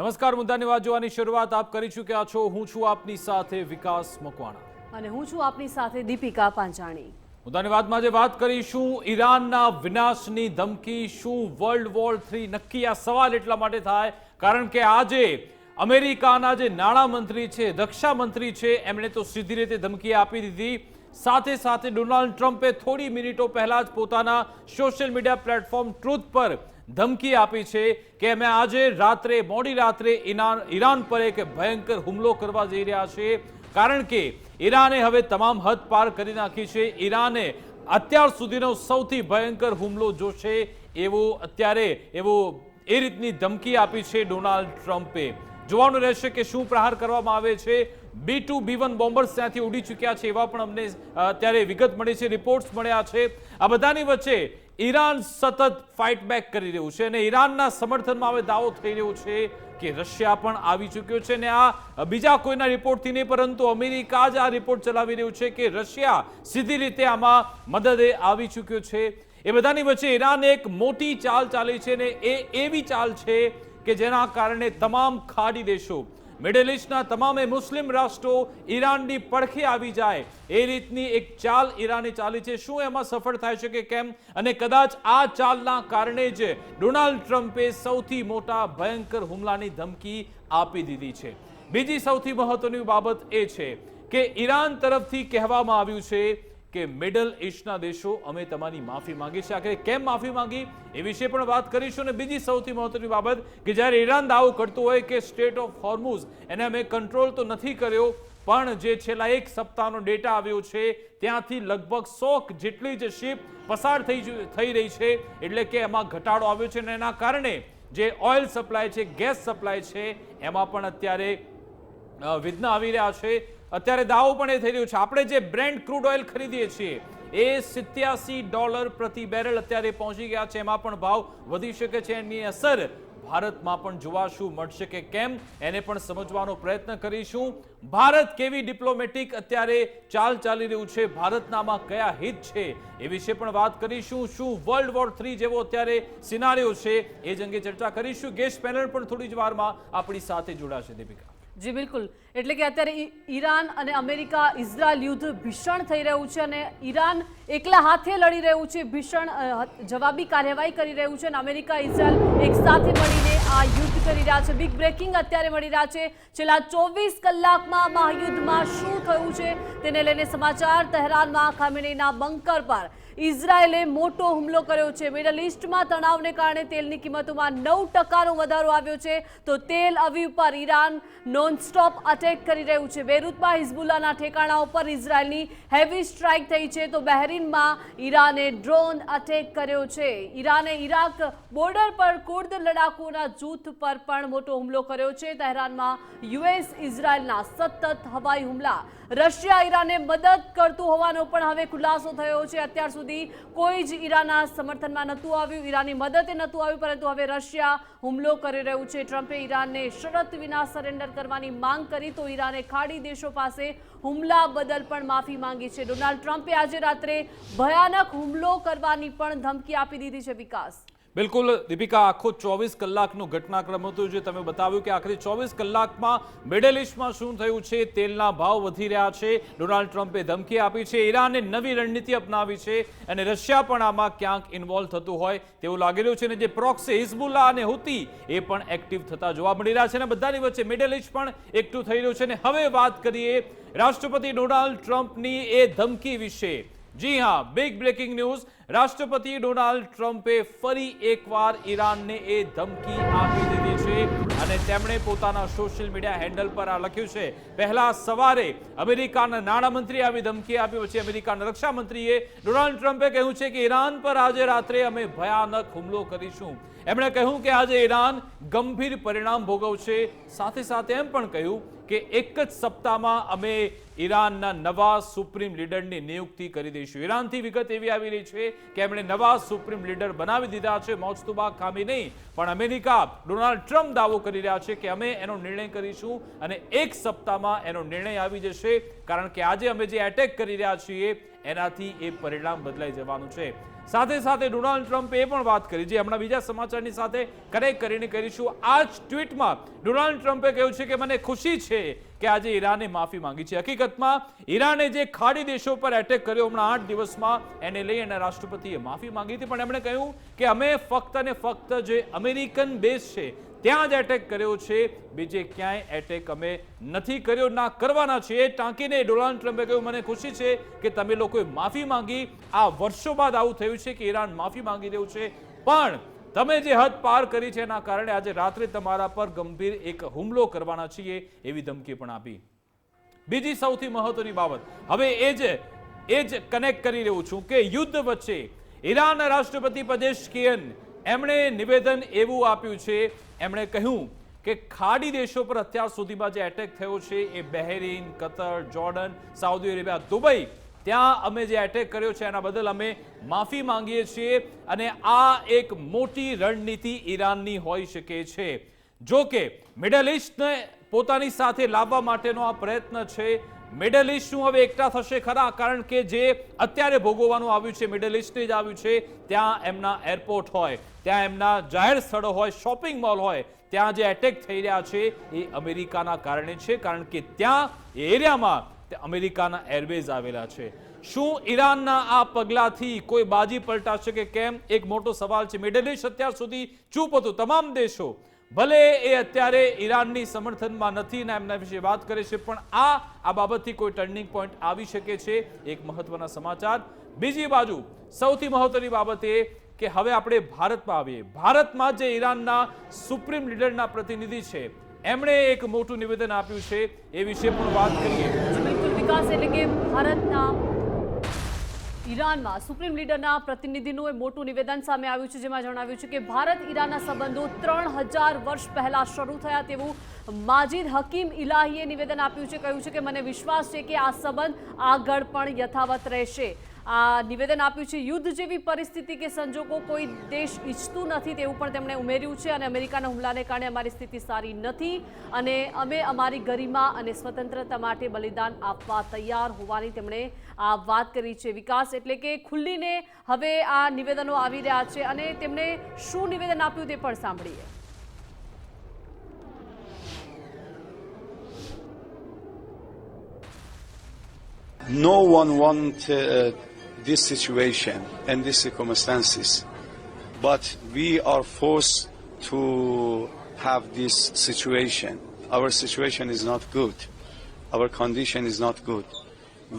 નમસ્કાર, મુદ્દાની વાત જોવાની શરૂઆત આપ કરી ચૂક્યા છો। હું છું આપની સાથે વિકાસ મકવાણા અને હું છું આપની સાથે દીપિકા પાંચાણી। મુદ્દાની વાતમાં જે વાત કરીશું ઈરાનના વિનાશની ધમકી, શું વર્લ્ડ વોર 3 નક્કી? આ સવાલ એટલા માટે થાય કારણ કે આજે અમેરિકાના જે નાણામંત્રી છે, રક્ષા મંત્રી છે, એમણે તો સીધી રીતે ધમકી આપી દીધી। સાથે સાથે ડોનાલ્ડ ટ્રમ્પે થોડી મિનિટો પહેલા જ પોતાના સોશિયલ મીડિયા પ્લેટફોર્મ ટ્રુથ પર ધમકી આપી છે કે અમે આજે રાત્રે મોડી રાત્રે ઈરાન પર એક ભયંકર હુમલો કરવા જઈ રહ્યા છીએ, કારણ કે ઈરાને હવે તમામ હદ પાર કરી નાખી છે। ઈરાને અત્યાર સુધીનો સૌથી ભયંકર હુમલો જોશે એવો એ રીતની ધમકી આપી છે ડોનાલ્ડ ટ્રમ્પે। જોવાનું રહેશે કે શું પ્રહાર કરવામાં આવે છે। B2 B1 બોમ્બર્સ ત્યાંથી ઉડી ચૂક્યા છે એવા પણ અમને અત્યારે વિગત મળી છે, રિપોર્ટ્સ મળ્યા છે। આ બધાની વચ્ચે ઈરાન સતત ફાઇટ બેક કરી રહ્યું છે અને ઈરાનના સમર્થનમાં હવે દાવો થઈ રહ્યો છે કે રશિયા પણ આવી ચૂક્યો છે। અને આ બીજા કોઈના રિપોર્ટથી નહીં, પરંતુ અમેરિકા જ આ રિપોર્ટ ચલાવી રહ્યું છે કે રશિયા સીધી રીતે આમાં મદદે આવી ચૂક્યો છે। એ બધાની વચ્ચે ઈરાને એક મોટી ચાલ ચાલી છે અને એ એવી ચાલ છે કે જેના કારણે તમામ ખાડી દેશો, મિડલ ઇસ્ટના તમામે મુસ્લિમ રાષ્ટ્રો ઈરાનની પડખે આવી જાય એ રીતની એક ચાલ ઈરાને ચાલી છે। શું એમાં સફળ થાય છે કે કેમ? અને કદાચ આ ચાલના કારણે જ ડોનાલ્ડ ટ્રમ્પે સૌથી મોટા ભયંકર હુમલાની ધમકી આપી દીધી છે। બીજી સૌથી મહત્વની બાબત એ છે કે ઈરાન તરફથી કહેવામાં આવ્યું છે કે મિડલ ઇસ્ટના દેશો અમે તમારી માફી માંગી છે। આખરે કેમ માફી માંગી એ વિશે પણ વાત કરીશું। અને બીજી સૌથી મહત્વની બાબત કે જ્યારે ઈરાન દાવો કરતું હોય કે સ્ટ્રેટ ઓફ હોર્મુઝ એને અમે કંટ્રોલ તો નથી કર્યો, પણ જે છેલ્લા એક સપ્તાહનો ડેટા આવ્યો છે ત્યાંથી લગભગ 100 જેટલી જ શિપ પસાર થઈ રહી છે, એટલે કે એમાં ઘટાડો આવ્યો છે અને એના કારણે જે ઓઇલ સપ્લાય છે, ગેસ સપ્લાય છે, એમાં પણ અત્યારે વિઘ્ન આવી રહ્યા છે। અત્યારે દાવો પણ એ થઈ રહ્યો છે આપણે જે બ્રેન્ટ ક્રૂડ ઓઇલ ખરીદીએ છીએ એ $87 પ્રતિ બેરલ અત્યારે પહોંચી ગયા છે, એમાં પણ ભાવ વધી શકે છે। એની અસર ભારતમાં પણ જોવા શું મળશે કે કેમ એને પણ સમજવાનો પ્રયત્ન કરીશું। ભારત કેવી ડિપ્લોમેટિક અત્યારે ચાલ ચાલી રહ્યું છે, ભારતનામાં કયા હિત છે એ વિશે પણ વાત કરીશું। શું વર્લ્ડ વોર 3 જેવો અત્યારે સિનારીઓ છે એ જ અંગે ચર્ચા કરીશું। ગેસ્ટ પેનલ પણ થોડી જ વારમાં આપણી સાથે જોડાશે। દીપિકા જી બિલકુલ, એટલે કે અત્યારે ઈરાન અને અમેરિકા ઇઝરાયલ યુદ્ધ ભીષણ થઈ રહ્યું છે અને ઈરાન એકલા હાથે લડી રહ્યું છે, ભીષણ જવાબી કાર્યવાહી કરી રહ્યું છે અને અમેરિકા ઇઝરાયલ એક સાથે મળીને આ યુદ્ધ કરી રહ્યા છે। બિગ બ્રેકિંગ અત્યારે મળી રહ્યા છે, છેલ્લા 24 કલાકમાં મહાયુદ્ધમાં શું થયું છે તેને લઈને સમાચાર। તહેરાનમાં ખામેનેઈના બંકર પર ઇઝરાયેલે મોટો હુમલો કર્યો છે। મિડલ ઇસ્ટમાં તણાવને કારણે તેલની કિંમતોમાં 9% વધારો આવ્યો છે, તો તેલ અવીવ પર ઈરાન નોનસ્ટોપ અટેક કરી રહ્યું છે। બેરુતમાં હિઝબુલ્લાના ઠેકાણાઓ પર ઇઝરાયેલની હેવી સ્ટ્રાઇક થઈ છે, તો બહેરીનમાં ઈરાને ડ્રોન અટેક કર્યો છે। ઈરાને ઇરાક બોર્ડર પર કુર્દ લડાકુઓના જૂથ પર પણ મોટો હુમલો કર્યો છે। તહેરાનમાં યુએસ ઇઝરાયેલના સતત હવાઈ હુમલા, રશિયા ઈરાને મદદ કરતું હોવાનો પણ હવે ખુલાસો થયો છે। અત્યાર સુધી કોઈ જ ઈરાનના સમર્થનમાં નહોતું આવ્યું, ઈરાનની મદદે નહોતું આવ્યું, પરંતુ હવે રશિયા હુમલો કરી રહ્યું છે। ટ્રમ્પે ઈરાનને શરત વિના સરેન્ડર કરવાની માંગ કરી, તો ઈરાને ખાડી દેશો પાસે હુમલા બદલ પણ માફી માંગી છે। ડોનાલ્ડ ટ્રમ્પે આજે રાત્રે ભયાનક હુમલો કરવાની પણ ધમકી આપી દીધી છે। વિકાસ બિલકુલ દીપિકા, આખો 24 કલાકનો ઘટનાક્રમ હતો જે તમે બતાવ્યું કે આખરે 24 કલાકમાં મિડલ ઇસ્ટમાં શું થયું છે। તેલના ભાવ વધી રહ્યા છે, ડોનાલ્ડ ટ્રમ્પે ધમકી આપી છે, ઈરાને નવી રણનીતિ અપનાવી છે અને રશિયા પણ આમાં ક્યાંક ઇન્વોલ્વ થતું હોય તેવું લાગી રહ્યું છે અને જે પ્રોક્સી હિઝબુલ્લા અને હુતી એ પણ એક્ટિવ થતા જોવા મળી રહ્યા છે અને બધાની વચ્ચે મિડલ ઇસ્ટ પણ એકઠું થઈ રહ્યું છે। અને હવે વાત કરીએ રાષ્ટ્રપતિ ડોનાલ્ડ ટ્રમ્પની એ ધમકી વિશે। જી હા, બિગ બ્રેકિંગ ન્યૂઝ, રાષ્ટ્રપતિ ડોનાલ્ડ ટ્રમ્પે ફરી એકવાર ઈરાનને એ ધમકી આપી દીધી છે અને તેમણે પોતાના સોશિયલ મીડિયા હેન્ડલ પર આ લખ્યું છે। પહેલા સવારે અમેરિકાના નાણામંત્રીએ આવી ધમકી આપી, પછી અમેરિકાના રક્ષા મંત્રીએ ડોનાલ્ડ ટ્રમ્પે કહ્યું છે કે ઈરાન પર આજે રાત્રે અમે ભયાનક હુમલો કરીશું। એમણે કહ્યું કે આજે ઈરાન ગંભીર પરિણામ ભોગવશે, સાથે સાથે એમ પણ કહ્યું કે એક જ સપ્તાહમાં અમે ઈરાનના નવા સુપ્રીમ લીડરની નિયુક્તિ કરી દઈશું। ઈરાનથી વિગત એવી આવી રહી છે કે એમણે નવા સુપ્રીમ લીડર બનાવી દીધા છે, મોજતુબા ખામેનેઈ, પણ અમેરિકા ડોનાલ્ડ ટ્રમ્પ દાવો કરી રહ્યા છે કે અમે એનો નિર્ણય કરીશું અને 1 સપ્તાહમાં એનો નિર્ણય આવી જશે, કારણ કે આજે અમે જે એટેક કરી રહ્યા છીએ એનાથી એ પરિણામ બદલાઈ જવાનું છે. સાથે સાથે ડોનાલ્ડ ટ્રમ્પે એ પણ વાત કરી, જે હમણાં બીજા સમાચારની સાથે કનેક્ટ કરીને કરીશું. આ જ ટ્વીટમાં ડોનાલ્ડ ટ્રમ્પે કહ્યું છે કે મને ખુશી છે કે આજે ઈરાને માફી માંગી છે. હકીકતમાં ઈરાને જે ખાડી દેશો પર એટેક કર્યો હમણાં 8 દિવસમાં, એને લઈ અને રાષ્ટ્રપતિએ માફી માંગી હતી, પણ એમણે કહ્યું કે અમે ફક્ત અને ફક્ત જે અમેરિકન બેઝ છે ત્યાં જ એટેક કર્યો છે, બીજે ક્યાંય એટેક અમે નથી કર્યો, ના કરવાના છે. એ ટાંકીને ડોનાલ્ડ ટ્રમ્પે કહ્યું મને ખુશી છે કે તમે લોકોએ માફી માંગી. આ વર્ષો બાદ આવું થયું છે કે ઈરાન માફી માંગી રહ્યું છે, પણ તમે જે હદ પાર કરી છે એના કારણે આજે રાત્રે તમારા પર ગંભીર એક હુમલો કરવાના છીએ એવી ધમકી પણ આપી. બીજી સૌથી મહત્વની બાબત, હવે એ જ કનેક્ટ કરી રહ્યું છું કે યુદ્ધ વચ્ચે ઈરાનના રાષ્ટ્રપતિ પેઝેશ્કિયન એમણે નિવેદન એવું આપ્યું છે, એમણે કહ્યું કે ખાડી દેશો પર અત્યાર સુધીમાં જે એટેક થયો છે એ Bahrain, Qatar, Jordan, Saudi Arabia, Dubai, ત્યાં અમે જે એટેક કર્યો છે એના બદલ અમે માફી માંગીએ છીએ અને આ એક મોટી રણનીતિ ઈરાનની હોઈ શકે છે. જો કે મિડલ ઈસ્ટને પોતાની સાથે લાવવા માટેનો આ પ્રયત્ન છે. મિડલ ઈસ્ટનું હવે એકઠા થશે ખરા, કારણ કે જે અત્યારે ભોગવવાનું આવ્યું છે મિડલ ઈસ્ટને જ આવ્યું છે. ત્યાં એમના એરપોર્ટ હોય, ત્યાં એમના જાહેર સ્થળો હોય, શોપિંગ મોલ હોય, ત્યાં જે એટેક થઈ રહ્યા છે એ અમેરિકાના કારણે છે, કારણ કે ત્યાં એરિયામાં અમેરિકાના એરબેઝ આવેલા છે. શું ઈરાનના આ પગલાથી કોઈ બાજી પલટાશે કે કેમ, એક મોટો સવાલ છે. મિડલ ઈસ્ટ અત્યાર સુધી ચૂપ હતું, તમામ દેશો ભલે એ અત્યારે ઈરાનની સમર્થનમાં નથી ને એમના વિશે વાત કરે છે, પણ આ બાબતથી કોઈ ટર્નિંગ પોઈન્ટ આવી શકે છે. એક મહત્વના સમાચાર. બીજી બાજુ સૌથી મહત્વની બાબત એ કે હવે આપણે ભારતમાં આવીએ. ભારતમાં જે ઈરાનના સુપ્રીમ લીડરના પ્રતિનિધિ છે એમણે એક મોટું નિવેદન આપ્યું છે, એ વિશે પણ વાત કરીએ. બિલકુલ વિકાસ, એટલે કે ભારતના ઈરાનમાં સુપ્રીમ લીડરના પ્રતિનિધિનું એ મોટું નિવેદન સામે આવ્યું છે, જેમાં જણાવ્યું છે કે ભારત ઈરાનના સંબંધો 3000 વર્ષ પહેલા શરૂ થયા તેવું માજીદ હકીમ ઇલાહીએ નિવેદન આપ્યું છે. કહ્યું છે કે મને વિશ્વાસ છે કે આ સંબંધ આગળ પણ યથાવત રહેશે. આ નિવેદન આપ્યું છે. યુદ્ધ જેવી પરિસ્થિતિ કે સંજોગો કોઈ દેશ ઈચ્છતું નથી તેવું પણ તેમણે ઉમેર્યું છે, અને અમેરિકાના હુમલાને કારણે અમારી સ્થિતિ સારી નથી અને અમે અમારી ગરિમા અને સ્વતંત્રતા માટે બલિદાન આપવા તૈયાર હોવાની તેમણે આ વાત કરી છે. વિકાસ, એટલે કે ખુલ્લીને હવે આ નિવેદનો આવી રહ્યા છે અને તેમણે શું નિવેદન આપ્યું તે પણ સાંભળીએ. No one wants this situation and these circumstances, but we are forced to have this situation. Our situation is not good. Our condition is not good.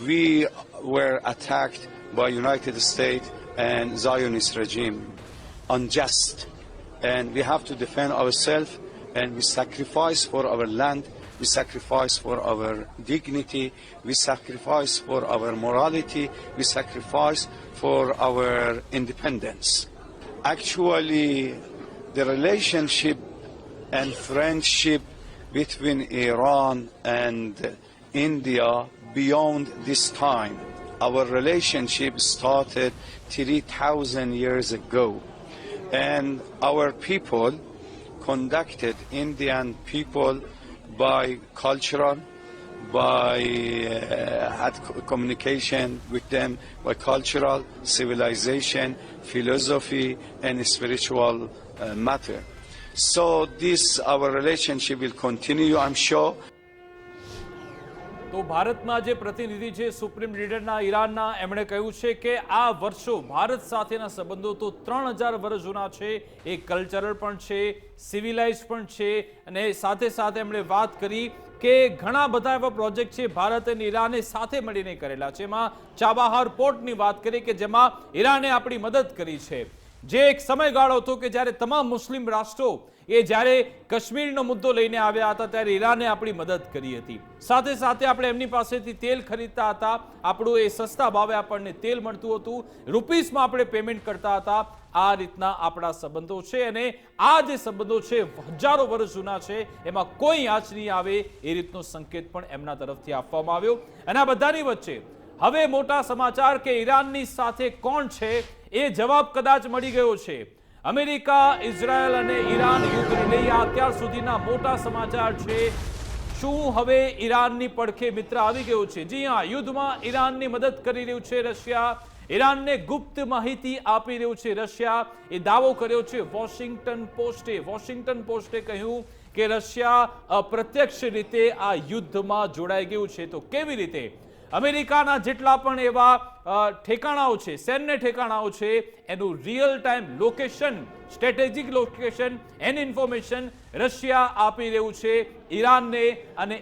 We were attacked by United States and Zionist regime, unjust, and we have to defend ourselves, and we sacrifice for our land. We sacrifice for our dignity, we sacrifice for our morality, we sacrifice for our independence. Actually, the relationship and friendship between Iran and India beyond this time. Our relationship started 3,000 years ago, and our people conducted Indian people by cultural, by had communication with them by cultural, civilization, philosophy, and spiritual matter. So this, our relationship will continue, I'm sure. તો ભારતના જે પ્રતિનિધિ છે supreme લીડરના ઈરાનના, એમણે કહ્યું છે કે આ વર્ષો ભારત સાથેના સંબંધો તો 3000 વર્ષ જૂના છે. એ કલ્ચરલ પણ છે, સિવિલાઇઝ પણ છે, અને સાથે સાથે એમણે વાત કરી કે ઘણા બધા એવા પ્રોજેક્ટ છે ભારત અને ઈરાને સાથે મળીને કરેલા છે. એમાં ચાબહાર પોર્ટની વાત કરી કે જેમાં ઈરાને આપણી મદદ કરી છે. જે એક સમયગાળો હતો કે જ્યારે તમામ મુસ્લિમ રાષ્ટ્રો એ જ્યારે કાશ્મીરનો મુદ્દો લઈને આવ્યા હતા ત્યારે ઈરાને આપણી મદદ કરી હતી. સાથે સાથે આપણે એમની પાસેથી તેલ ખરીદતા હતા, આપણું એ સસ્તા ભાવે આપણને તેલ મળતું હતું, રૂપીસમાં આપણે પેમેન્ટ કરતા હતા. આ રીતના આપણા સંબંધો છે અને આ જે સંબંધો છે હજારો વર્ષ જૂના છે, એમાં કોઈ આંચ નહીં આવે એ રીતનો સંકેત પણ એમના તરફથી આપવામાં આવ્યો. અને આ બધાની વચ્ચે હવે મોટા સમાચાર કે ઈરાનની સાથે કોણ છે એ જવાબ કદાચ મળી ગયો છે. અમેરિકા, ઇઝરાયલ અને ઈરાન યુદ્ધને લઈ અત્યાર સુધીના મોટા સમાચાર છે. શું હવે ઈરાનની પડખે મિત્ર આવી ગયો છે? જી હા, યુદ્ધમાં ઈરાનની મદદ કરી રહ્યું છે રશિયા. ઈરાનને ગુપ્ત માહિતી આપી રહ્યું છે રશિયા. એ દાવો કર્યો છે વોશિંગ્ટન પોસ્ટે કહ્યું કે રશિયા અપ્રત્યક્ષ રીતે આ યુદ્ધમાં જોડાઈ ગયું છે. તો કેવી રીતે? અમેરિકાના જેટલા પણ એવા ઠેકાણાઓ છે, સૈન્ય ઠેકાણાઓ છે, એનું real time location, strategic location એની ઇન્ફોર્મેશન રશિયા આપી રહ્યું છે ઈરાનને, અને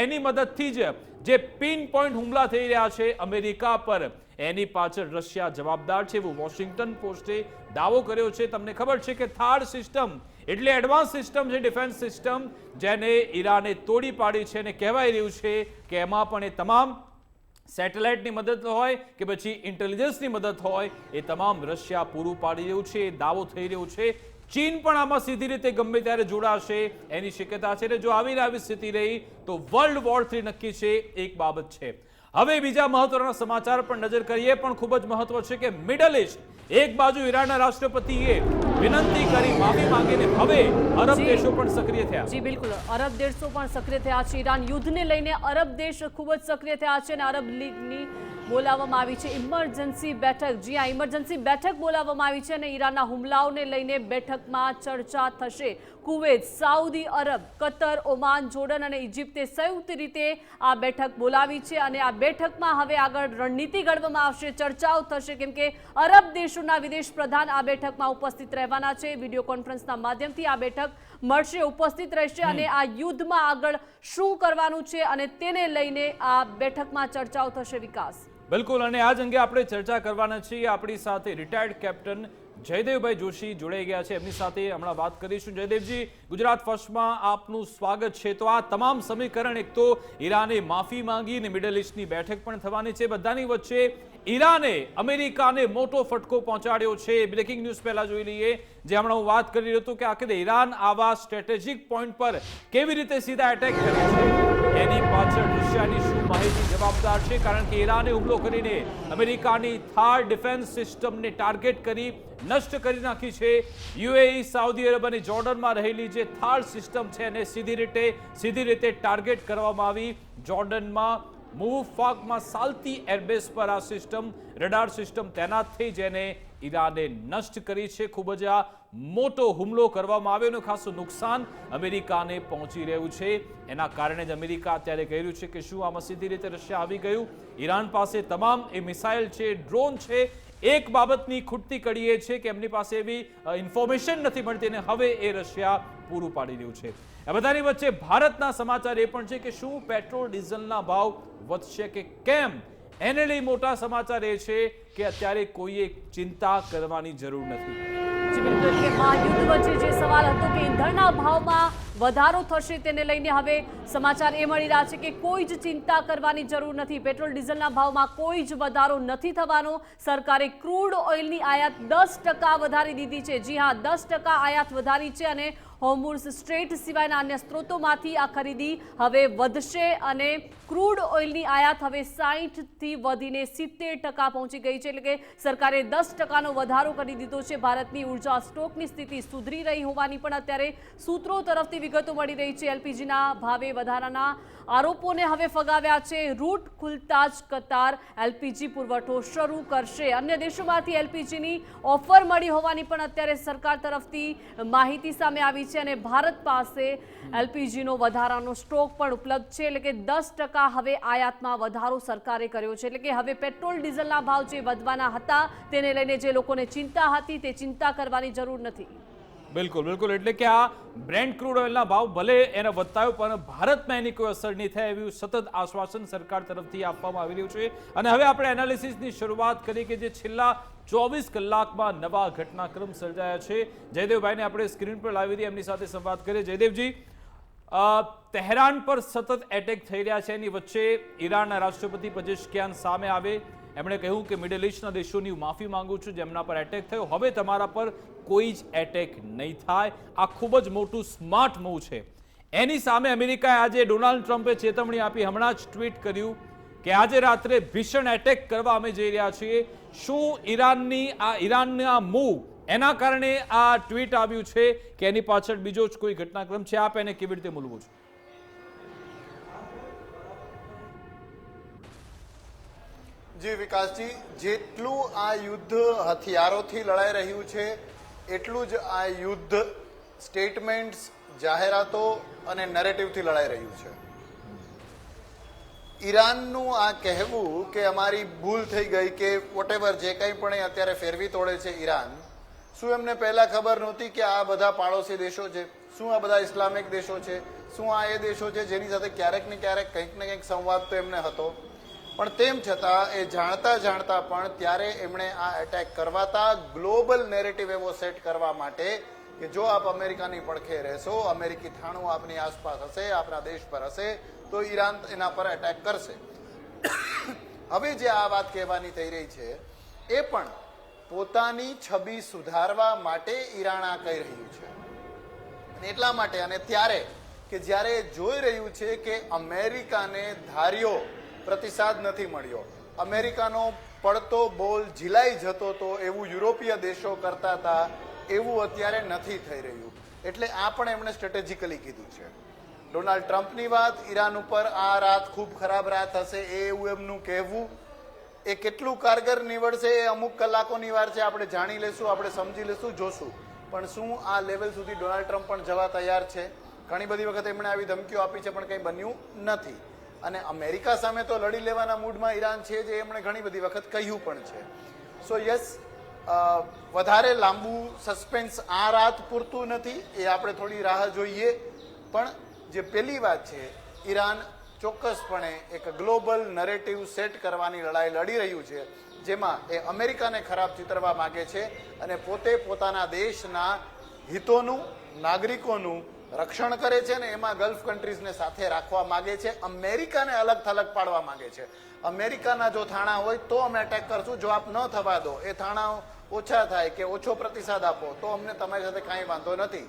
એની મદદથી જ જે પિન પોઈન્ટ હુમલા થઈ રહ્યા છે અમેરિકા પર, એની પાછળ રશિયા જવાબદાર છે એવું વોશિંગ્ટન પોસ્ટે દાવો કર્યો છે. તમને ખબર છે કે THAAD સિસ્ટમ એટલે એડવાન્સ સિસ્ટમ છે, ડિફેન્સ સિસ્ટમ, જેને ઈરાને તોડી પાડી છે, અને કહેવાય રહ્યું છે કે એમાં પણ એ તમામ સેટેલાઇટની મદદ હોય કે પછી ઇન્ટેલિજન્સની મદદ હોય, એ તમામ રશિયા પૂરું પાડી રહ્યું છે. એ દાવો થઈ રહ્યો છે. ચીન પણ આમાં સીધી રીતે ગમે ત્યારે જોડાશે એની શક્યતા છે. અને જો આવી સ્થિતિ રહી તો વર્લ્ડ વોર 3 નક્કી છે. એક બાબત છે. હવે બીજા મહત્વના સમાચાર પર નજર કરીએ, પણ ખૂબ જ મહત્વ છે કે મિડલ ઇસ્ટ, એક બાજુ ઈરાનના રાષ્ટ્રપતિએ વિનંતી કરી, માફી માંગીને હવે અરબ દેશો પણ સક્રિય થયા. જી બિલકુલ, અરબ દેશો પણ સક્રિય થયા છે. ઈરાન યુદ્ધને લઈને અરબ દેશ ખૂબ જ સક્રિય થયા છે, અને અરબ લીગની બોલાવવામાં આવી છે ઇમરજન્સી બેઠક. જી હા, ઇમરજન્સી બેઠક બોલાવવામાં આવી છે, અને ઈરાનના હુમલાઓને લઈને બેઠકમાં ચર્ચા થશે. Kuwait, Saudi Arab, Qatar, Oman, Jordan અને ઇજિપ્તે સંયુક્ત રીતે આ બેઠક બોલાવી છે, અને આ બેઠકમાં હવે આગળ રણનીતિ ઘડવામાં આવશે, ચર્ચાઓ થશે, કેમ કે અરબ દેશોના વિદેશ પ્રધાન આ બેઠકમાં ઉપસ્થિત રહેવાના છે. વિડીયો કોન્ફરન્સના માધ્યમથી આ બેઠક મળશે, ઉપસ્થિત રહેશે, અને આ યુદ્ધમાં આગળ શું કરવાનું છે અને તેને લઈને આ બેઠકમાં ચર્ચાઓ થશે. વિકાસ બિલકુલ, અને આ જ અંગે આપણે ચર્ચા કરવાના છીએ. આપણી સાથે રિટાયર્ડ કેપ્ટન જયદેવભાઈ જોશી જોડાઈ ગયા છે, એમની સાથે હમણાં વાત કરીશું. જયદેવજી, ગુજરાત ફર્સ્ટમાં આપનું સ્વાગત છે. તો આ તમામ સમીકરણ, એક તો ઈરાને માફી માંગી અને મિડલ ઇસ્ટની બેઠક પણ થવાની છે, બધાની વચ્ચે ઈરાને અમેરિકાને મોટો ફટકો પહોંચાડ્યો છે. બ્રેકિંગ ન્યૂઝ પહેલા જોઈ લઈએ, જે હમણાં હું વાત કરી રહ્યો હતો કે આખરે ઈરાન આવા સ્ટ્રેટેજિક પોઈન્ટ પર કેવી રીતે સીધા એટેક કરે છે, એની પાછળ રશિયાની શું માહિતી જવાબદાર છે? કારણ કે ઈરાને હુમલો કરીને અમેરિકાની THAAD ડિફેન્સ સિસ્ટમને ટાર્ગેટ કરી નષ્ટ કરી નાખી છે. યુએઈ, સાઉદી અરબ અને જોર્ડનમાં રહેલી જે THAAD સિસ્ટમ છે એને સીધી રીતે ટાર્ગેટ કરવામાં આવી. જોર્ડનમાં મુફાકમાં સાલ્તી એરબેસ પર આ સિસ્ટમ, રડાર સિસ્ટમ તૈનાત થઈ, જેને ઈરાને નષ્ટ કરી છે. ખૂબ જ આ મોટો હુમલો કરવામાં આવ્યો અને ખાસું નુકસાન અમેરિકાને પહોંચી રહ્યું છે. એના કારણે જ અમેરિકા અત્યારે કહી રહ્યું છે કે શું આમાં સીધી રીતે રશિયા આવી ગયું? ઈરાન પાસે તમામ એ મિસાઇલ છે, ડ્રોન છે. એક બાબતની ખૂટતી કડી એ છે કે એમની પાસે એવી ઇન્ફોર્મેશન નથી મળતી, અને હવે એ રશિયા પૂરું પાડી રહ્યું છે. આ બધાની વચ્ચે ભારતના સમાચાર એ પણ છે કે શું પેટ્રોલ ડીઝલના ભાવ વધશે કે કેમ? એને લઈ મોટા સમાચાર એ છે કે અત્યારે કોઈએ ચિંતા કરવાની જરૂર નથી. યુદ્ધ વચ્ચે જે સવાલ હતો કે ઈંધણના ભાવમાં વધારો થશે, તેને લઈને હવે સમાચાર એ મળી રહ્યા છે કે કોઈ જ ચિંતા કરવાની જરૂર નથી. પેટ્રોલ ડીઝલના ભાવમાં કોઈ જ વધારો નથી થવાનો. સરકારે ક્રૂડ ઓઇલની આયાત 10% વધારી દીધી છે. જી હા, 10% આયાત વધારી છે, અને હોર્મુઝ સ્ટ્રેટ સિવાયના અન્ય સ્ત્રોતોમાંથી આ ખરીદી હવે વધશે, અને ક્રૂડ ઓઇલની આયાત હવે 60થી વધીને 70% પહોંચી ગઈ છે. એટલે કે સરકારે 10%નો વધારો કરી દીધો છે. ભારતની ઉર્જા સ્ટોકની સ્થિતિ સુધરી રહી હોવાની પણ અત્યારે સૂત્રો તરફથી વિગતો મળી રહી છે. એલપીજીના ભાવે વધારાના આરોપોને હવે ફગાવ્યા છે. રૂટ ખુલતા જ કતાર એલપીજી પુરવઠો શરૂ કરશે. અન્ય દેશોમાંથી એલપીજીની ઓફર મળી હોવાની પણ અત્યારે સરકાર તરફથી માહિતી સામે આવી છે, અને ભારત પાસે એલપીજીનો વધારાનો સ્ટોક પણ ઉપલબ્ધ છે. એટલે કે 10% હવે આયાતમાં વધારો સરકારે કર્યો છે. એટલે કે હવે પેટ્રોલ ડીઝલના ભાવ જે વધવાના હતા તેને લઈને જે લોકોને ચિંતા હતી તે ચિંતા કરવાની જરૂર નથી. બિલકુલ બિલકુલ, એટલે કે આ બ્રેન્ટ ક્રૂડ ઓઇલના ભાવ ભલે એને વધતા હોય, પણ ભારતમાં એની કોઈ અસર નહીં થાય એવું સતત આશ્વાસન સરકાર તરફથી આપવામાં આવી રહ્યું છે. અને હવે આપણે એનાલિસિસની શરૂઆત કરી કે જે છેલ્લા 24 કલાકમાં નવા ઘટનાક્રમ સર્જાયા છે. જયદેવભાઈને આપણે સ્ક્રીન પર લાવી દઈએ, એમની સાથે સંવાદ કરીએ. જયદેવજી, તહેરાન પર સતત એટેક થઈ રહ્યા છે, એની વચ્ચે ઈરાનના રાષ્ટ્રપતિ પેઝેશ્કિયાન સામે આવે, એમણે કહ્યું કે મિડલ ઇસ્ટના દેશોની હું માફી માંગુ છું જેમના પર એટેક થયો, હવે તમારા પર કોઈ જ એટેક નહીં થાય. આ ખૂબ જ મોટું સ્માર્ટ મૂવ છે. એની સામે અમેરિકાએ આજે ડોનાલ્ડ ટ્રમ્પે ચેતવણી આપી, હમણાં જ ટ્વીટ કર્યું કે આજે રાત્રે ભીષણ એટેક કરવા અમે જઈ રહ્યા છીએ. શું ઈરાનના મૂવ એના કારણે આ ટ્વીટ આવ્યું છે કે એની પાછળ બીજો જ કોઈ ઘટનાક્રમ છે? આપ એને કેવી રીતે મૂલવું છો? જી વિકાસજી, જેટલું આ યુદ્ધ હથિયારોથી લડાઈ રહ્યું છે એટલું જ આ યુદ્ધ સ્ટેટમેન્ટ્સ, જાહેરાતો અને નરેટિવથી લડાઈ રહ્યું છે. ઈરાનનું આ કહેવું કે અમારી ભૂલ થઈ ગઈ કે વોટેવર જે કંઈ પણ એ અત્યારે ફેરવી તોડે છે ઈરાન, શું એમને પહેલા ખબર નહોતી કે આ બધા પાડોશી દેશો છે? શું આ બધા ઇસ્લામિક દેશો છે? શું આ એ દેશો છે જેની સાથે ક્યારેક ને ક્યારેક કંઈક ને કંઈક સંવાદ તો એમને હતો? પણ તેમ છતાં એ જાણતા જાણતા પણ ત્યારે એમણે આ એટેક કરવાતા ગ્લોબલ નેરેટિવ એવો સેટ કરવા માટે કે જો આપ અમેરિકાની પડખે રહેશો, અમેરિકી થાણું આપની આસપાસ હશે, આપણા દેશ પર હશે, તો ઈરાન એના પર એટેક કરશે. હવે જે આ વાત કહેવાની થઈ રહી છે એ પણ પોતાની છબી સુધારવા માટે ઈરાન આ કહી રહ્યું છે. અને એટલા માટે, અને ત્યારે કે જ્યારે જોઈ રહ્યું છે કે અમેરિકાને ધાર્યો પ્રતિસાદ નથી મળ્યો, અમેરિકાનો પડતો બોલ ઝીલાઈ જતો હતો એવું યુરોપીય દેશો કરતા હતા, એવું અત્યારે નથી થઈ રહ્યું. એટલે આ પણ એમણે સ્ટ્રેટેજિકલી કીધું છે. ડોનાલ્ડ ટ્રમ્પની વાત, ઈરાન ઉપર આ રાત ખૂબ ખરાબ રાત હશે એવું એમનું કહેવું, એ કેટલું કારગર નીવડશે એ અમુક કલાકોની વાર છે. આપણે જાણી લેશું, આપણે સમજી લેશું, જોશું. પણ શું આ લેવલ સુધી ડોનાલ્ડ ટ્રમ્પ પણ જવા તૈયાર છે? ઘણી બધી વખત એમણે આવી ધમકીઓ આપી છે પણ કંઈ બન્યું નથી. અને અમેરિકા સામે તો લડી લેવાના મૂડમાં ઈરાન છે, જે એમણે ઘણી બધી વખત કહ્યું પણ છે. સો યસ, વધારે લાંબુ સસ્પેન્સ આ રાત પૂરતું નથી, એ આપણે થોડી રાહ જોઈએ. પણ જે પહેલી વાત છે, ઈરાન ચોક્કસપણે એક ગ્લોબલ નરેટિવ સેટ કરવાની લડાઈ લડી રહ્યું છે, જેમાં એ અમેરિકાને ખરાબ ચિતરવા માગે છે અને પોતે પોતાના દેશના હિતોનું, નાગરિકોનું રક્ષણ કરે છે ને એમાં ગલ્ફ કન્ટ્રીઝને સાથે રાખવા માંગે છે. અમેરિકાને અલગ થલગ પાડવા માંગે છે. અમેરિકાના જો થાણા હોય તો અમે એટેક કરશું, જો આપ ન થવા દો, એ થાણા ઓછા થાય કે ઓછો પ્રતિસાદ આપો તો અમને તમારી સાથે કાંઈ વાંધો નથી.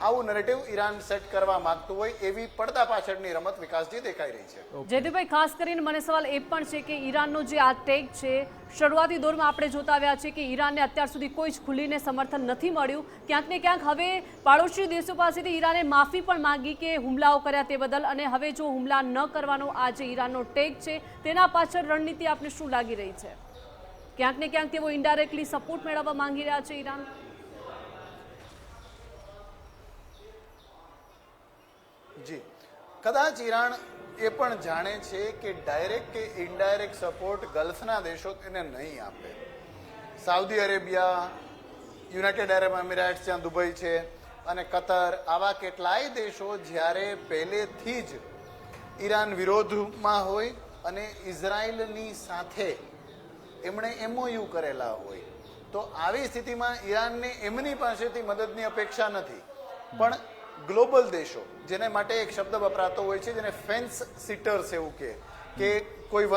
આવું નરેટિવ ઈરાન સેટ કરવા માંગતું હોય એવી પડદા પાછળની રમત વિકાસજી દેખાઈ રહી છે. જયદીપભાઈ, ખાસ કરીને મને સવાલ એ પણ છે કે ઈરાનનો જે આ ટેક છે, શરૂઆતી દોરમાં આપણે જોતા આવ્યા છે કે ઈરાનને અત્યાર સુધી કોઈ જ ખુલીને સમર્થન નથી મળ્યું. ક્યાંક ને ક્યાંક હવે પાડોશી દેશો પાસેથી ઈરાને માફી પણ માંગી કે હુમલાઓ કર્યા તે બદલ, અને હવે જો હુમલા ન કરવાનો આ જે ઈરાનનો ટેક છે તેના પાછળ રણનીતિ આપને શું લાગી રહી છે? ક્યાંક ને ક્યાંક તેઓ ઇન્ડાયરેક્ટલી સપોર્ટ મેળવવા માંગી રહ્યા છે ઈરાન? જી, કદાચ ઈરાન એ પણ જાણે છે કે ડાયરેક્ટ કે ઇનડાયરેક્ટ સપોર્ટ ગલ્ફના દેશો તેને નહીં આપે. સાઉદી અરેબિયા, યુનાઇટેડ અરબ એમિરેટ્સ, જ્યાં દુબઈ છે, અને કતર, આવા કેટલાય દેશો જ્યારે પહેલેથી જ ઈરાન વિરોધમાં હોય અને ઇઝરાયલની સાથે એમણે MOU કરેલા હોય, તો આવી સ્થિતિમાં ઈરાનને એમની પાસેથી મદદની અપેક્ષા નથી. પણ ગ્લોબલ દેશો, જેને માટે એક શબ્દ વપરાતો હોય છે જેને ફેન્સ સિટર્સ એવું કે કોઈ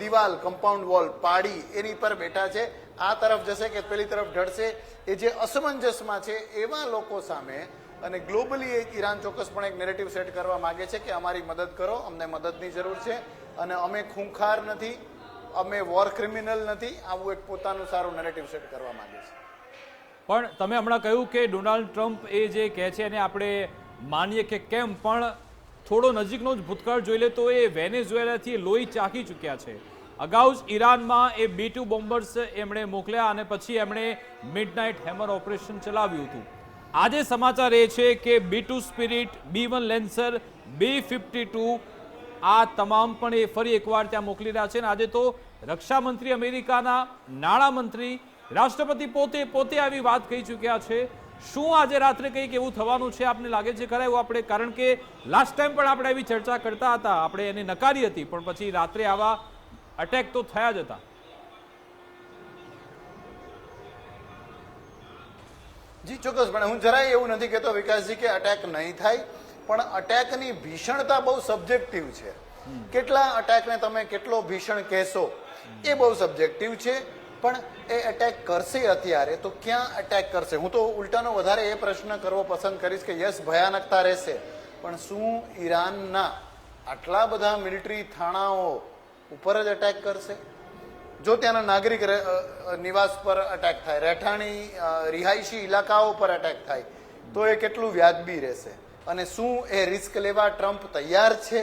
દિવાલ, કમ્પાઉન્ડ વોલ પાડી એની પર બેઠા છે, આ તરફ જશે કે પેલી તરફ ઢળશે, એ જે અસમંજસમાં છે એવા લોકો સામે અને ગ્લોબલી એક ઈરાન ચોક્કસપણે એક નેરેટિવ સેટ કરવા માંગે છે કે અમારી મદદ કરો, અમને મદદની જરૂર છે અને અમે ખૂંખાર નથી, અમે વોર ક્રિમિનલ નથી, આવું એક પોતાનું સારું નેરેટિવ સેટ કરવા માંગે છે. પણ તમે હમણાં કહ્યું કે ડોનાલ્ડ ટ્રમ્પ એ જે કહે છે એને આપણે માનીએ કે કેમ, પણ થોડો નજીકનો જ ભૂતકાળ જોઈ લે તો એ વેનેઝુએલાથી લોહી ચાખી ચૂક્યા છે. અગાઉ જ ઈરાનમાં એ B-2 બોમ્બર્સ એમણે મોકલ્યા અને પછી એમણે મિડનાઇટ હેમર ઓપરેશન ચલાવ્યું હતું. આજે સમાચાર એ છે કે B-2 spirit, B-1 Lancer, B-52 આ તમામ પણ એ ફરી એકવાર ત્યાં મોકલી રહ્યા છે. અને આજે તો રક્ષામંત્રી, અમેરિકાના નાણામંત્રી, રાષ્ટ્રપતિ પોતે આવી વાત કહી ચૂક્યા છે. શું આજે રાત્રે કંઈક એવું થવાનું છે? આપને લાગે છે ખરા એવું? આપણે, કારણ કે લાસ્ટ ટાઈમ પણ આપણે એવી ચર્ચા કરતા હતા, આપણે એને નકારી હતી, પણ પછી રાત્રે આવા અટેક તો થયા જ હતા. જી ચોક્કસપણે, હું જરાય એવું નથી કહેતો વિકાસજી કે અટેક નહીં થાય, પણ અટેકની ભીષણતા બહુ સબ્જેક્ટિવ છે. કેટલા અટેકને તમે કેટલો ભીષણ કહેશો એ બહુ સબ્જેક્ટિવ છે. પણ એ અટેક કરશે અત્યારે તો ક્યાં અટેક કરશે? હું તો ઉલટાનો વધારે એ પ્રશ્ન કરવો પસંદ કરીશ કે યસ, ભયાનકતા રહેશે, પણ શું ઈરાનના આટલા બધા મિલિટરી થાણાઓ ઉપર જ અટેક કરશે? જો ત્યાંના નાગરિક નિવાસ પર અટેક થાય, રહેઠાણી રિહાયશી ઇલાકાઓ પર અટેક થાય, તો એ કેટલું વ્યાજબી રહેશે અને શું એ રિસ્ક લેવા ટ્રમ્પ તૈયાર છે?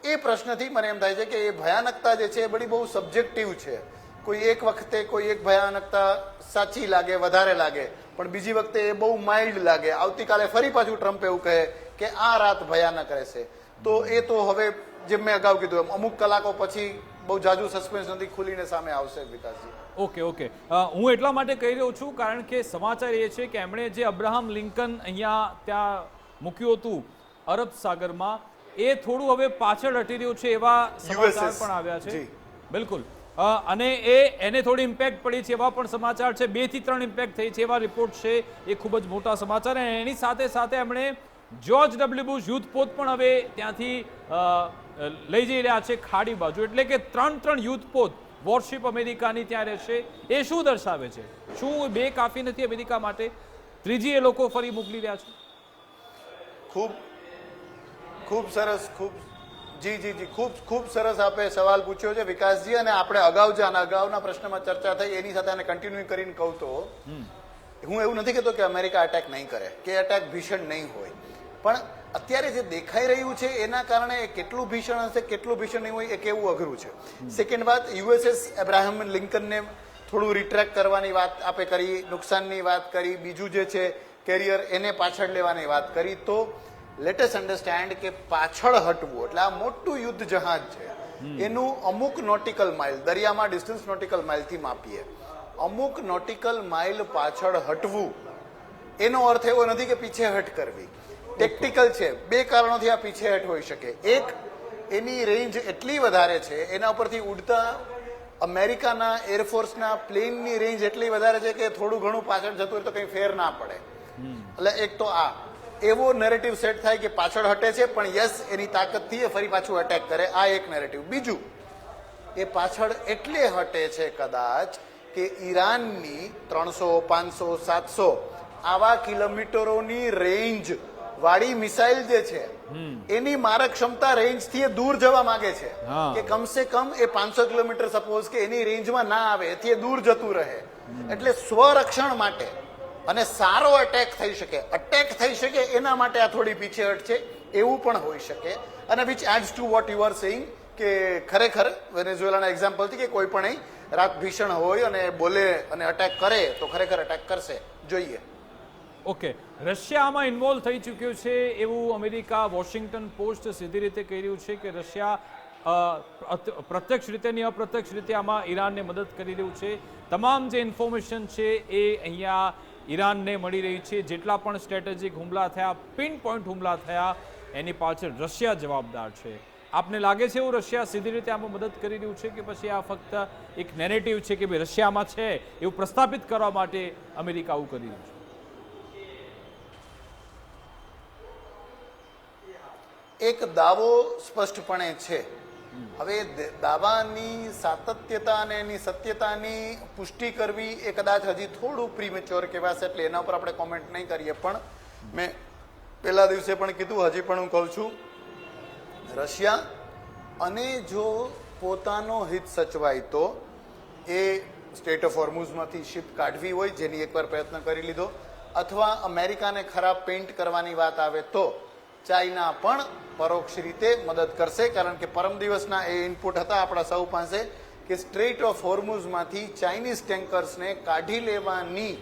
એ પ્રશ્નથી મને એમ થાય છે કે એ ભયાનકતા જે છે એ બધી બહુ સબ્જેક્ટિવ છે. કોઈ એક વખતે કોઈ એક ભયાનકતા સાચી લાગે, વધારે લાગે, પણ બીજી વખતે એ બહુ માઇલ્ડ લાગે. આવતીકાલે ફરી પાછું ટ્રમ્પ એવું કહે કે આ રાત ભયાનક રહેશે. તો એ તો હવે જેમ મેં અગાઉ કીધું એમ અમુક કલાકો પછી બહુ જાજુ સસ્પેન્સ નથી, ખુલીને સામે આવશે. વિકાસજી, ઓકે. હું એટલા માટે કહી રહ્યો છું કારણ કે સમાચાર એ છે કે એમણે જે અબ્રાહમ લિંકન અહીંયા ત્યાં મૂક્યું હતું અરબ સાગરમાં, એ થોડું હવે પાછળ હટી રહ્યું છે એવા સમાચાર પણ આવ્યા છે. બિલકુલ. અને એને થોડી ઇમ્પેક્ટ પડી છે એવા પણ સમાચાર છે. 2 થી 3 ઇમ્પેક્ટ થઈ છે એવા રિપોર્ટ છે. એ ખૂબ જ મોટા સમાચાર. અને એની સાથે સાથે એમણે જ્યોર્જ ડબલ્યુ બુશ યુદ્ધ પોત પણ હવે ત્યાંથી લઈ જઈ રહ્યા છે ખાડી બાજુ. એટલે કે 3 યુદ્ધ પોત વોરશિપ અમેરિકાની ત્યાં રહેશે. એ શું દર્શાવે છે? શું 2 કાફી નથી અમેરિકા માટે? ત્રીજી એ લોકો ફરી મોકલી રહ્યા છે. ખૂબ સરસ, ખૂબ સરસ આપે સવાલ પૂછ્યો છે વિકાસજી. અને આપણે અગાઉના પ્રશ્નમાં ચર્ચા થઈ એની સાથે આને કન્ટિન્યુ કરીને કહું તો હું એવું નથી કહેતો કે અમેરિકા અટેક નહીં કરે, કે અટેક ભીષણ નહીં હોય, પણ અત્યારે જે દેખાઈ રહ્યું છે એના કારણે કેટલું ભીષણ હશે, કેટલું ભીષણ નહીં હોય, એ કેવું અઘરું છે. સેકન્ડ વાત, યુએસએસ અબ્રાહમ લિંકનને થોડું રિટ્રેક્ટ કરવાની વાત આપે કરી, નુકસાનની વાત કરી, બીજું જે છે કેરિયર એને પાછળ લેવાની વાત કરી. તો લેટેસ્ટ અન્ડરસ્ટેન્ડ કે પાછળ હટવું એટલે આ મોટું યુદ્ધ જહાજ છે, એનું અમુક નોટિકલ માઇલ, દરિયામાં ડિસ્ટન્સ નોટિકલ માઇલથી માપીએ, અમુક નોટિકલ માઇલ પાછળ હટવું એનો અર્થ એવો નથી કે પીછેહટ કરવી. ટેક્ટિકલ છે. 2 કારણોથી આ પીછેહટ હોઈ શકે. એક, એની રેન્જ એટલી વધારે છે, એના ઉપરથી ઉડતા અમેરિકાના એરફોર્સના પ્લેનની રેન્જ એટલી વધારે છે કે થોડું ઘણું પાછળ જતું હોય તો કંઈ ફેર ના પડે. એટલે એક તો આ એવો નેરેટિવ સેટ થાય કે પાછળ હટે છે પણ યસ એની તાકાતથી એ ફરી પાછું અટેક કરે, આ એક નેરેટિવ. બીજું, એ પાછળ એટલે હટે છે કદાચ કે ઈરાનની 300, 500, 700 આવા કિલોમીટરોની રેન્જ વાળી મિસાઇલ જે છે એની મારક ક્ષમતા રેન્જથી એ દૂર જવા માંગે છે કે કમસે કમ એ 500 કિલોમીટર સપોઝ કે એની રેન્જમાં ના આવે, એથી એ દૂર જતું રહે. એટલે સ્વરક્ષણ માટે અને સારો અટેક થઈ શકે એના માટે આ થોડી પીછેહટ છે, એવું પણ હોઈ શકે. અને which adds to what you are saying કે ખરેખર વેનેઝુએલાના એક્ઝામ્પલથી કે કોઈ પણ રાત ભીષણ હોય અને બોલે અને અટેક કરે તો ખરેખર અટેક કરશે. જોઈએ. ઓકે, રશિયા આમાં ઇન્વોલ્વ થઈ ચૂક્યું છે એવું અમેરિકા વોશિંગ્ટન પોસ્ટ સીધી રીતે કહી રહ્યું છે કે રશિયા પ્રત્યક્ષ રીતે અને અપ્રત્યક્ષ રીતે આમાં ઈરાનને મદદ કરી રહ્યું છે. તમામ જે ઇન્ફોર્મેશન છે એ અહીંયા ઈરાનને મળી રહી છે. જેટલા પણ સ્ટ્રેટેજિક હુમલા થયા, પિન પોઈન્ટ હુમલા થયા, એની પાછળ રશિયા જવાબદાર છે. આપને લાગે છે એવું રશિયા સીધી રીતે આમાં મદદ કરી રહ્યું છે કે પછી આ ફક્ત એક નેરેટિવ છે કે ભાઈ રશિયામાં છે એવું પ્રસ્થાપિત કરવા માટે અમેરિકા આવું કરી રહ્યું છે? એક દાવો સ્પષ્ટપણે છે. હવે દાવાની સાતત્યતા અને એની સત્યતાની પુષ્ટિ કરવી એ કદાચ હજી થોડું પ્રીમેચ્યોર કહેવાશે, એટલે એના ઉપર આપણે કોમેન્ટ નહીં કરીએ. પણ મેં પહેલા દિવસે પણ કીધું, હજી પણ હું કહું છું, રશિયા અને જો પોતાનો હિત સચવાય તો એ સ્ટેટ ઓફ હોર્મુઝમાંથી શિપ કાઢવી હોય, જેની એકવાર પ્રયત્ન કરી લીધો, અથવા અમેરિકાને ખરાબ પેઇન્ટ કરવાની વાત આવે તો ચાઇના પણ પરોક્ષ રીતે મદદ કરશે. કારણ કે પરમ દિવસના એ ઇનપુટ હતા આપણા સૌ પાસે કે સ્ટ્રેટ ઓફ હોર્મુઝમાંથી ચાઇનીઝ ટેન્કર્સને કાઢી લેવાની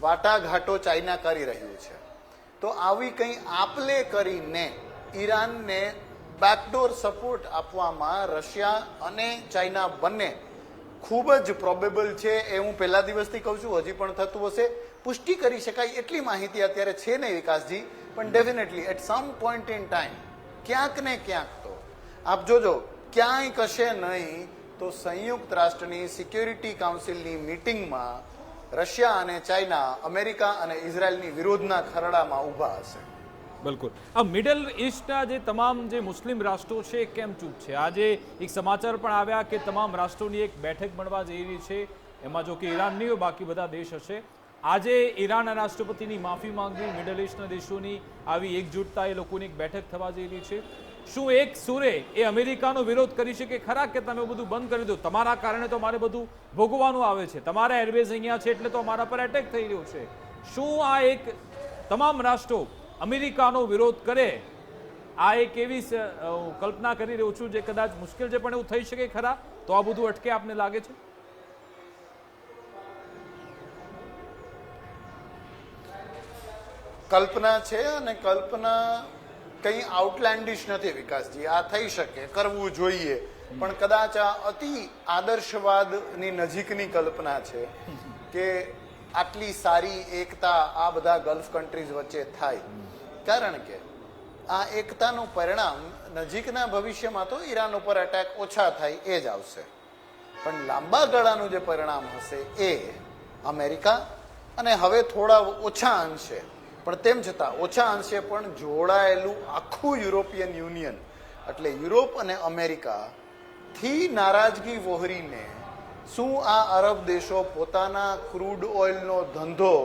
વાટાઘાટો ચાઇના કરી રહ્યું છે. તો આવી કંઈ આપલે કરીને ઈરાનને બેકડોર સપોર્ટ આપવામાં રશિયા અને ચાઇના બંને ખૂબ જ પ્રોબેબલ છે. એ હું પહેલા દિવસથી કહું છું, હજી પણ થતું હશે. પુષ્ટિ કરી શકાય એટલી માહિતી અત્યારે છે નહીં વિકાસજી, પણ definitely at some point in time ક્યાંક ને ક્યાંક તો આપ જોજો, ક્યાંય કશે નહીં તો સંયુક્ત રાષ્ટ્રની સિક્યોરિટી કાઉન્સિલની મીટિંગમાં રશિયા અને ચાઇના, અમેરિકા અને ઇઝરાયલની વિરોધના ખરડામાં ઊભા હશે. બિલકુલ. આ મિડલ ઇસ્ટના જે તમામ જે મુસ્લિમ રાષ્ટ્રો છે કેમ ચૂપ છે? આજે એક સમાચાર પણ આવ્યા કે તમામ રાષ્ટ્રોની એક બેઠક મળવા જઈ રહી છે. એમાં જો કે ઈરાન નહીં હોય, બાકી બધા દેશ હશે. આજે ઈરાનના રાષ્ટ્રપતિની માફી માંગવી, મિડલ ઇસ્ટના દેશોની આવી એકજૂટતા, એ લોકોની એક બેઠક થવા જઈ રહી છે. શું એક સુરે એ અમેરિકાનો વિરોધ કરી શકે ખરા કે તમે બધું બંધ કરી દો, તમારા કારણે તો મારે બધું ભોગવવાનું આવે છે, તમારા એરબેઝ અહીંયા છે એટલે તો અમારા પર એટેક થઈ રહ્યો છે? શું આ એક તમામ રાષ્ટ્રો અમેરિકાનો વિરોધ કરે, આ એક એવી કલ્પના કરી રહ્યો છું જે કદાચ મુશ્કેલ છે, પણ એવું થઈ શકે ખરા? તો આ બધું અટકે આપને લાગે છે? કલ્પના છે, અને કલ્પના કંઈ આઉટલેન્ડિશ નથી વિકાસજી. આ થઈ શકે, કરવું જોઈએ, પણ કદાચ આ અતિ આદર્શવાદની નજીકની કલ્પના છે કે આટલી સારી એકતા આ બધા ગલ્ફ કન્ટ્રીઝ વચ્ચે થાય. કારણ કે આ એકતાનું પરિણામ નજીકના ભવિષ્યમાં તો ઈરાન ઉપર એટેક ઓછા થાય એ જ આવશે, પણ લાંબા ગાળાનું જે પરિણામ હશે એ અમેરિકા અને હવે થોડા ઓછા અંશે, પણ તેમ છતાં ઓછા અંશે પણ જોડાયેલું આખું યુરોપિયન યુનિયન, એટલે યુરોપ અને અમેરિકાથી નારાજગી વહોરીને શું આ અરબ દેશો પોતાના ક્રૂડ ઓઇલનો ધંધો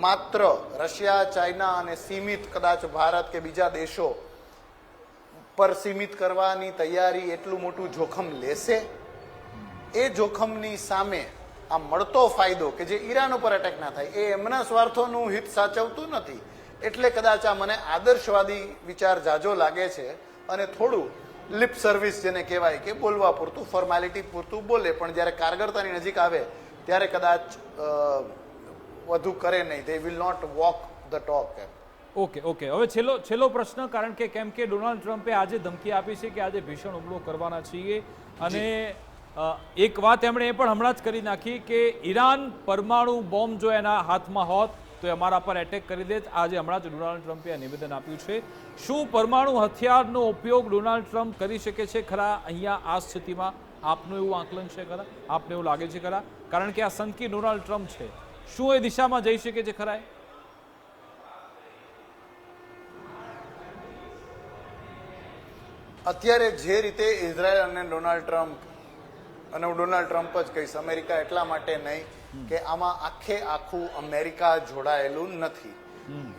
માત્ર રશિયા, ચાઇના અને સીમિત કદાચ ભારત કે બીજા દેશો પર સીમિત કરવાની તૈયારી, એટલું મોટું જોખમ લેશે? એ જોખમની સામે આ મળતો ફાયદો કે જે ઈરાન ઉપર એટેક ના થાય, એ એમના સ્વાર્થોનું હિત સાચવતું નથી. એટલે કદાચ આ મને આદર્શવાદી વિચાર જાજો લાગે છે, અને થોડું લિપ સર્વિસ જેને કહેવાય કે બોલવા પૂરતું, ફોર્માલિટી પૂરતું બોલે, પણ જ્યારે કારગરતાની નજીક આવે ત્યારે કદાચ વધુ કરે નહીં. They will not walk the talk. Okay okay, હવે છેલ્લો પ્રશ્ન, કારણ કે કેમ કે ડોનાલ્ડ ટ્રમ્પે આજે ધમકી આપી છે કે આજે ભીષણ હુમલો કરવાના છીએ, અને એક વાત એમણે એ પણ હમણાં જ કરી નાખી કે ઈરાન પરમાણુ બોમ્બ જો એના હાથમાં હોત તો એ અમારા પર એટેક કરી દેત. આજે હમણાં જ ડોનાલ્ડ ટ્રમ્પે આ નિવેદન આપ્યું છે. શું પરમાણુ હથિયારનો ઉપયોગ ડોનાલ્ડ ટ્રમ્પ કરી શકે છે ખરા અહીંયા આ સ્થિતિમાં? આપનું એવું આકલન છે ખરા? આપને એવું લાગે છે ખરા? કારણ કે આ સંકી ડોનાલ્ડ ટ્રમ્પ છે, શું એ દિશામાં જઈ શકે છે ખરા? અત્યારે જે રીતે ઇઝરાયલ અને ડોનાલ્ડ ટ્રમ્પ, અને હું ડોનાલ્ડ ટ્રમ્પ જ કહીશ, અમેરિકા એટલા માટે નહીં કે આમાં આખું અમેરિકા જોડાયેલું નથી.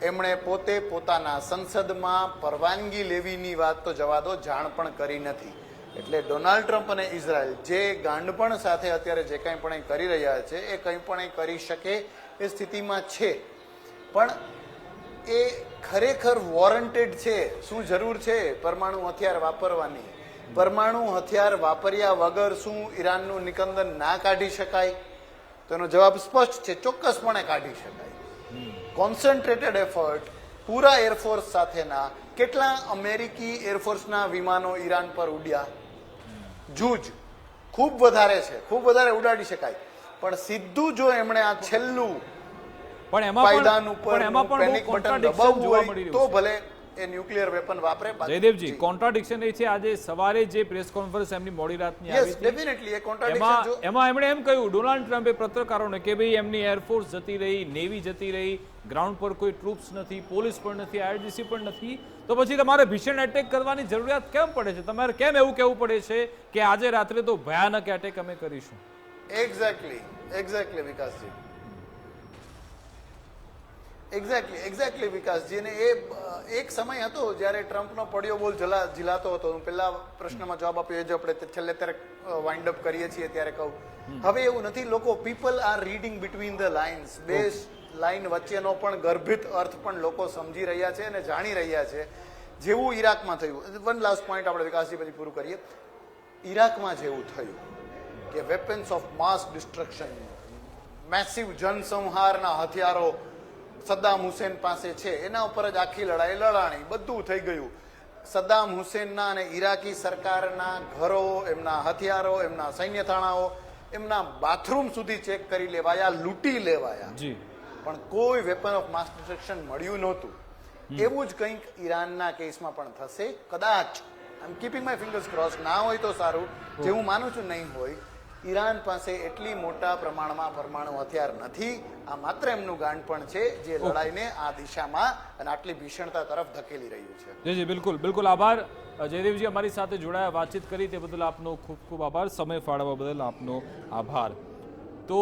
એમણે પોતે પોતાના સંસદમાં પરવાનગી લેવીની વાત તો જવા દો, જાણ પણ કરી નથી. એટલે ડોનાલ્ડ ટ્રમ્પ અને ઇઝરાયલ જે ગાંડપણ સાથે અત્યારે જે કંઈ પણ કરી રહ્યા છે એ કંઈ પણ કરી શકે એ સ્થિતિમાં છે, પણ એ ખરેખર વોરંટેડ છે? શું જરૂર છે પરમાણુ હથિયાર વાપરવાની? પરમાણુ હથિયાર વાપર્યા વગર શું ઈરાનનું નિકંદન ના કાઢી શકાય? તો એનો જવાબ સ્પષ્ટ છે, ચોક્કસપણે કાઢી શકાય. કોન્સન્ટ્રેટેડ એફર્ટ પૂરા એરફોર્સ સાથેના કેટલા અમેરિકી એરફોર્સના વિમાનો ઈરાન પર ઉડ્યા? જૂજ ખૂબ વધારે છે, ખૂબ વધારે ઉડાડી શકાય, પણ સીધું જો એમણે આ છેલ્લું પાયદાન ઉપર પેનિક બટન દબાવવું હોય તો ભલે એ ન્યુક્લિયર વેપન વાપરે. જયદેવજી, કોન્ટ્રાડિક્શન એ છે આજે સવારે જે પ્રેસ કોન્ફરન્સ એમની મોડી રાતની આવી હતી, ડેફિનેટલી એ કોન્ટ્રાડિક્શન. એમાં એમણે એમ કહ્યું ડોનાલ્ડ ટ્રમ્પે પત્રકારોને કે ભાઈ એમની એરફોર્સ જતી રહી, નેવી જતી રહી, ગ્રાઉન્ડ પર કોઈ ટ્રુપ્સ નથી, પોલીસ પણ નથી, આઈઆરજીસી પણ નથી, તો પછી તમારે ભીષણ એટેક કરવાની જરૂરિયાત કેમ પડે છે? તમારે કેમ એવું કહેવું પડે છે કે આજે રાત્રે તો ભયાનક એટેક અમે કરીશું? Exactly Vikasji, exactly Vikasji. અને એ એક સમય હતો જ્યારે ટ્રમ્પનો પડ્યો બોલ ઝીલાતો હતો. હું પહેલા પ્રશ્નમાં જવાબ આપ્યો, જો આપણે છેલ્લે ત્યારે વાઇન્ડ અપ કરીએ છીએ ત્યારે કહું, હવે એવું નથી. લોકો people are reading between the lines. બે લાઇન વચ્ચેનો પણ ગર્ભિત અર્થ પણ લોકો સમજી રહ્યા છે અને જાણી રહ્યા છે. જેવું ઈરાકમાં થયું, વન લાસ્ટ પોઈન્ટ આપણે વિકાસજી પછી પૂરું કરીએ. ઈરાકમાં જેવું થયું કે weapons of mass destruction, massive જનસંહારના હથિયારો સદ્દામ હુસેન પાસે છે, એના ઉપર જ આખી લડાઈ લડાણી, બધું થઈ ગયું. સદ્દામ હુસેનના અને ઈરાકી સરકારના ઘરો, એમના હથિયારો, એમના સૈન્ય થાણાઓ, એમના બાથરૂમ સુધી ચેક કરી લેવાયા, લૂંટી લેવાયા, પણ કોઈ વેપન ઓફ માસ ડિસ્ટ્રક્શન મળ્યું નહોતું. એવું જ કંઈક ઈરાનના કેસમાં પણ થશે કદાચ. આઈ એમ કીપિંગ માય ફિંગર્સ ક્રોસ. ના હોય તો સારું, જે હું માનું છું નહીં હોય. ઈરાન પાસે એટલી મોટા પ્રમાણમાં પરમાણુ હથિયાર નથી. આ માત્ર એમનું ગાંડપણ છે જે લડાઈને આ દિશામાં અને આટલી ભીષણતા તરફ ધકેલી રહ્યું છે. જી જી, બિલકુલ બિલકુલ. આભાર જયદેવજી, અમારી સાથે જોડાયા, વાતચીત કરી તે બદલ આપનો ખૂબ ખૂબ આભાર. સમય ફાળવવા બદલ આપનો આભાર. તો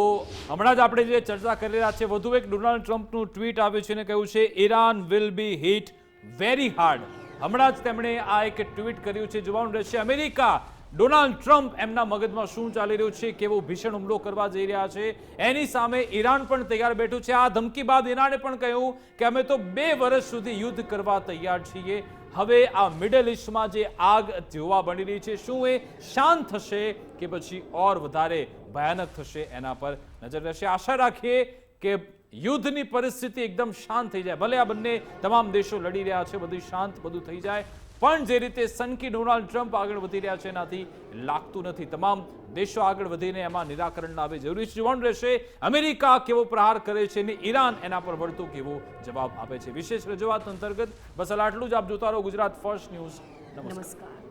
હમણાં જ આપણે જે ચર્ચા કરી રહ્યા છે, વધુ એક ડોનાલ્ડ ટ્રમ્પનું ટ્વીટ આવ્યું છે અને કહ્યું છે Iran will be hit very hard હમણાં જ તેમણે આ એક ટ્વીટ કર્યું છે. જોવાનું રહેશે અમેરિકા ડોનાલ્ડ ટ્રમ્પ એમના મગજમાં શું ચાલી રહ્યું છે, કેવો ભીષણ હુમલો કરવા જઈ રહ્યા છે. એની સામે ઈરાન પણ તૈયાર બેઠું છે. આ ધમકી બાદ ઈરાને પણ કહ્યું કે અમે તો 2 વર્ષ સુધી યુદ્ધ કરવા તૈયાર છીએ. હવે આ મિડલ ઇસ્ટમાં જે આગ જોવા બની રહી છે, શું એ શાંત થશે કે પછી ઓર વધારે ભયાનક થશે, એના પર નજર રહેશે. આશા રાખીએ કે યુદ્ધની પરિસ્થિતિ એકદમ શાંત થઈ જાય. ભલે આ બંને તમામ દેશો લડી રહ્યા છે, બધું શાંત બધું થઈ જાય, પણ જે રીતે સનકી ડોનાલ્ડ ટ્રમ્પ આગળ વધી રહ્યા છે એનાથી લાગતું નથી. તમામ દેશો આગળ વધીને એમાં નિરાકરણ લાવે. જરૂરી જોવાનું રહેશે અમેરિકા કેવો પ્રહાર કરે છે અને ઈરાન એના પર વળતો કેવો જવાબ આપે છે. વિશેષ રજૂઆત અંતર્ગત બસ આટલું જ. આપ જોતા રહો ગુજરાત ફર્સ્ટ ન્યૂઝ. નમસ્કાર.